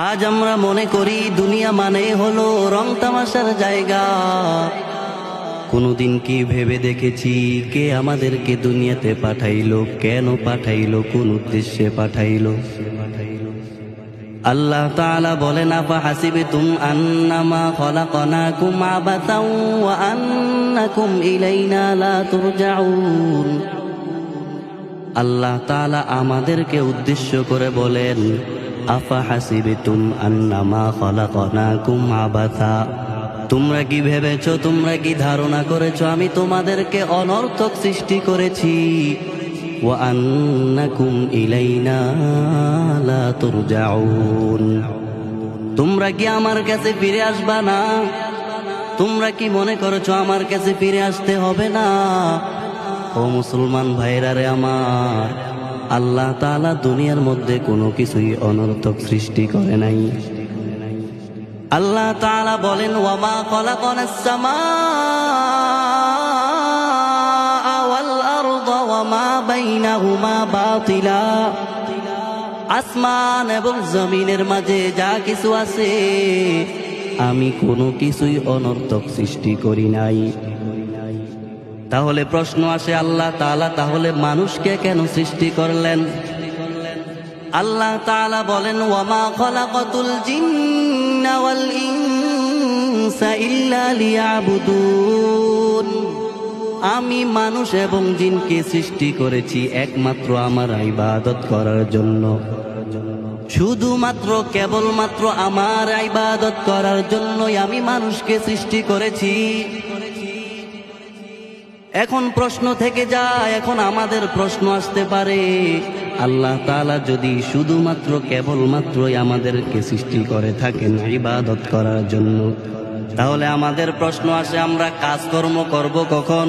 আজ আমরা মনে করি দুনিয়া মানে হলো রং তামাশার জায়গা। কোনদিন কি ভেবে দেখেছি কে আমাদেরকে দুনিয়াতে পাঠাইলো, কেন পাঠাইলো, কোন উদ্দেশ্যে পাঠাইলো? আল্লাহ তাআলা বলেন, আফা হাসিবতুম আন্নামা খলাকনাকুম আবাসাও ওয়া আন্নাকুম ইলাইনা লা তুরজাউন। আল্লাহ তাআলা আমাদেরকে উদ্দেশ্য করে বলেন, আফা হাসিবতুম আন্নামা খলাকনাকুম আবাসা, তোমরা কি ভেবেছো, তোমরা কি ধারণা করেছো আমি তোমাদেরকে অনর্থক সৃষ্টি করেছি? ওয়া আন্নাকুম ইলাইনা লা তুরজাউন, তোমরা কি আমার কাছে ফিরে আসবা না? তোমরা কি মনে করেছো আমার কাছে ফিরে আসতে হবে না? ও মুসলমান ভাইরা রে আমার, আল্লাহ তাআলা দুনিয়ার মধ্যে কোনো কিছুই অনর্থক সৃষ্টি করে নাই। আল্লাহ তাআলা বলেন, ওয়ামা খলাকনাস সামাআ ওয়াল আরদা ওয়ামা বাইনাহুমা বাতিলা, আসমান এবং জমিনের মাঝে যা কিছু আছে আমি কোনো কিছুই অনর্থক সৃষ্টি করি নাই। তাহলে প্রশ্ন আসে, আল্লাহ তাআলা তাহলে মানুষকে কেন সৃষ্টি করলেন? আল্লাহ তাআলা বলেন, ওয়ামা খলাকাতুল জিন্না ওয়াল ইনসা ইল্লা লিয়াবুদুন, আমি মানুষ এবং জিনকে সৃষ্টি করেছি একমাত্র আমার ইবাদত করার জন্য, শুধুমাত্র কেবলমাত্র আমার ইবাদত করার জন্যই আমি মানুষকে সৃষ্টি করেছি। এখন প্রশ্ন থেকে যায়, এখন আমাদের প্রশ্ন আসতে পারে, আল্লাহ তাআলা যদি শুধুমাত্র কেবলমাত্রই আমাদেরকে সৃষ্টি করে থাকেন ইবাদত করার জন্য, তাহলে আমাদের প্রশ্ন আসে, আমরা কাজকর্ম করব কখন?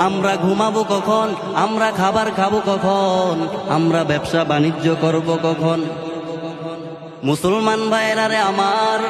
আমরা ঘুমাবো কখন? আমরা খাবার খাবো কখন? আমরা ব্যবসা বাণিজ্য করব কখন? মুসলমান ভাইরা রে আমার,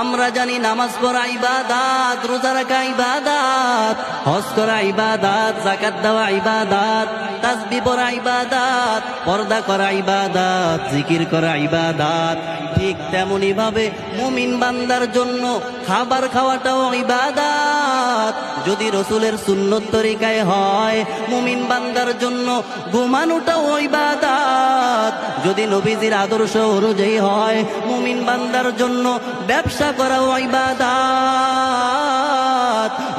আমরা জানি নামাজ পড়া ইবাদত, রোজা রাখা ইবাদত, হজ করা ইবাদত, যাকাত দেওয়া ইবাদত, তাসবিহ পড়া ইবাদত, পর্দা করা ইবাদত, জিকির করা ইবাদত। ঠিক তেমনি ভাবে মুমিন বান্দার জন্য খাবার খাওয়াটাও ইবাদত। যদি রসুলের সুন্নত তরিকায় হয়, মুমিন বান্দার জন্য ঘুমানোটাও ইবাদত। যদি নবীজির আদর্শ অনুযায়ী হয়, মুমিন বান্দার জন্য ব্যবসা করাও ইবাদত।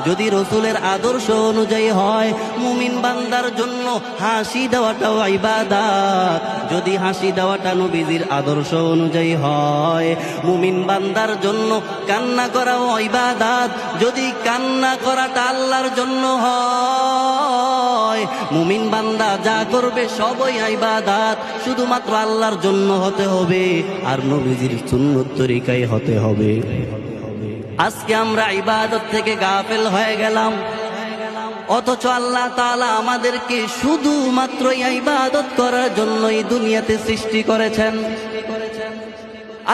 যদি রসুলের আদর্শ অনুযায়ী হয়, মুমিন বান্দার জন্য হাসি দেওয়াটাও ইবাদত। যদি হাসি দেওয়াটা নবীজির আদর্শ অনুযায়ী হয়, মুমিন বান্দার জন্য কান্না করাও ইবাদত। যদি কান্না করাটা আল্লাহর জন্য হয়, মুমিন বান্দা যা করবে সবই ইবাদত, শুধুমাত্র আল্লাহর জন্য হতে হবে আর নবীজির সুন্নত তরিকায় হতে হবে। আজকে আমরা ইবাদত থেকে গাফেল হয়ে গেলাম, অথচ আল্লাহ তাআলা আমাদেরকে শুধুমাত্র ইবাদত করার জন্যই দুনিয়াতে সৃষ্টি করেছেন।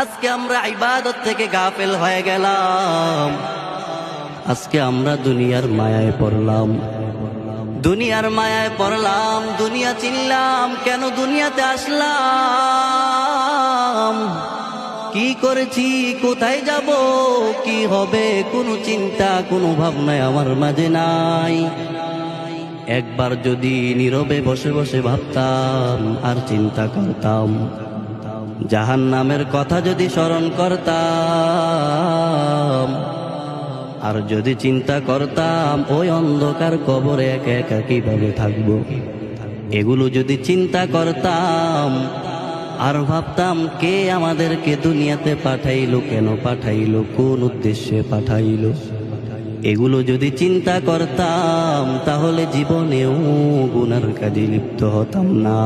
আজকে আমরা ইবাদত থেকে গাফেল হয়ে গেলাম। আজকে আমরা দুনিয়ার মায়ায় পড়লাম, দুনিয়ার মায়ায় পড়লাম, দুনিয়া চিনলাম, কেন দুনিয়াতে আসলাম, কি করেছি, কোথায় যাব, কি হবে, কোনো চিন্তা কোনো ভাবনায় আমার মাঝে নাই। একবার যদি নীরবে বসে বসে ভাবতাম আর চিন্তা করতাম, জাহান্নামের কথা যদি স্মরণ করতাম, আর যদি চিন্তা করতাম ওই অন্ধকার কবরে একা একা কিভাবে থাকবো, এগুলো যদি চিন্তা করতাম আর ভাবতাম কে আমাদেরকে দুনিয়াতে পাঠাইলো, কেন পাঠাইলো, কোন উদ্দেশ্যে পাঠাইলো, এগুলো যদি চিন্তা করতাম, তাহলে জীবনেও গুনার কাজে লিপ্ত হতাম না।